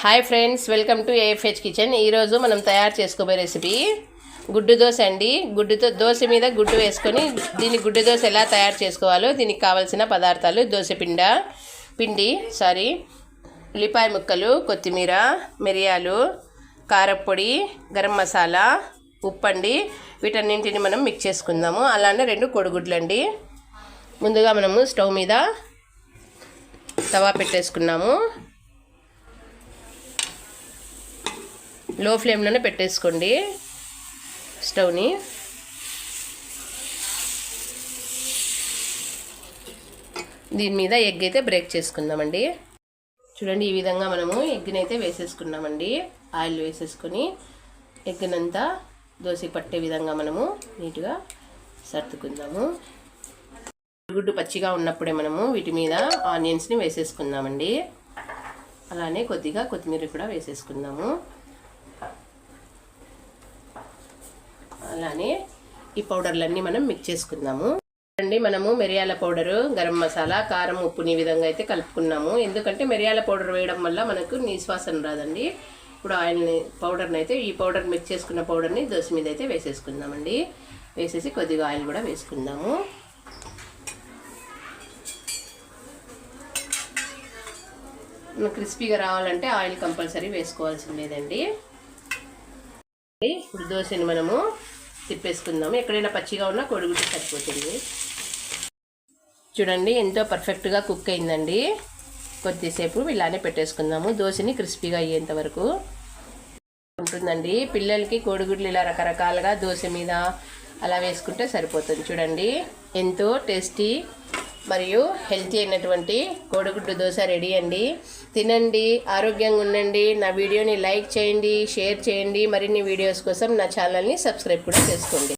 Hi friends, welcome to AFH kitchen. ఈరోజు మనం తయారు చేసుకోబోయే రెసిపీ గుడ్డు దోశ అండి. దోశ మీద గుడ్డు వేసుకొని దీన్ని గుడ్డు దోశ ఎలా తయారు చేసుకోవాలో దీనికి కావాల్సిన పదార్థాలు: దోశ పిండి, ఉల్లిపాయ ముక్కలు, కొత్తిమీర, మిరియాలు, కారప్పొడి, గరం మసాలా, ఉప్పు అండి. వీటన్నింటిని మనం మిక్స్ చేసుకుందాము. అలానే 2 కోడిగుడ్లు అండి. ముందుగా మనము స్టవ్ మీద తవా పెట్టేసుకున్నాము. లో ఫ్లేమ్లోనే పెట్టేసుకోండి స్టవ్ని. దీని మీద ఎగ్ అయితే బ్రేక్ చేసుకుందామండి. చూడండి, ఈ విధంగా మనము ఎగ్ని అయితే వేసేసుకున్నామండి. ఆయిల్ వేసేసుకొని ఎగ్నంతా దోశ పట్టే విధంగా మనము నీట్గా సర్దుకుందాము. గుడ్డు పచ్చిగా ఉన్నప్పుడే మనము వీటి మీద ఆనియన్స్ని వేసేసుకుందామండి. అలానే కొద్దిగా కొత్తిమీర కూడా వేసేసుకుందాము. అలానే ఈ పౌడర్లన్నీ మనం మిక్స్ చేసుకుందాము. చూడండి, మనము మిరియాల పౌడరు, గరం మసాలా, కారం, ఉప్పుని ఈ విధంగా అయితే కలుపుకున్నాము. ఎందుకంటే మిరియాల పౌడర్ వేయడం వల్ల మనకు నీశ్వాసన రాదండి. ఇప్పుడు ఈ పౌడర్ మిక్స్ చేసుకున్న పౌడర్ని దోశ మీద అయితే వేసేసుకుందామండి. వేసేసి కొద్దిగా ఆయిల్ కూడా వేసుకుందాము. క్రిస్పీగా రావాలంటే ఆయిల్ కంపల్సరీ వేసుకోవాల్సిందేదండి. ఇప్పుడు దోశని మనము తిప్పేసుకుందాము. ఎక్కడైనా పచ్చిగా ఉన్నా కోడిగుడ్డు సరిపోతుంది. చూడండి, ఎంతో పర్ఫెక్ట్గా కుక్ అయిందండి. కొద్దిసేపు ఇలానే పెట్టేసుకుందాము. దోశని క్రిస్పీగా అయ్యేంత వరకు ఉంటుందండి. పిల్లలకి కోడిగుడ్లు ఇలా రకరకాలుగా దోశ మీద అలా వేసుకుంటే సరిపోతుంది. చూడండి, ఎంతో టేస్టీ మరియు హెల్తీ అయినటువంటి కోడిగుడ్డు దోశ రెడీ అండి. తినండి, ఆరోగ్యంగా ఉండండి. నా వీడియోని లైక్ చేయండి, షేర్ చేయండి. మరిన్ని వీడియోస్ కోసం నా ఛానల్ని సబ్స్క్రైబ్ కూడా చేసుకోండి.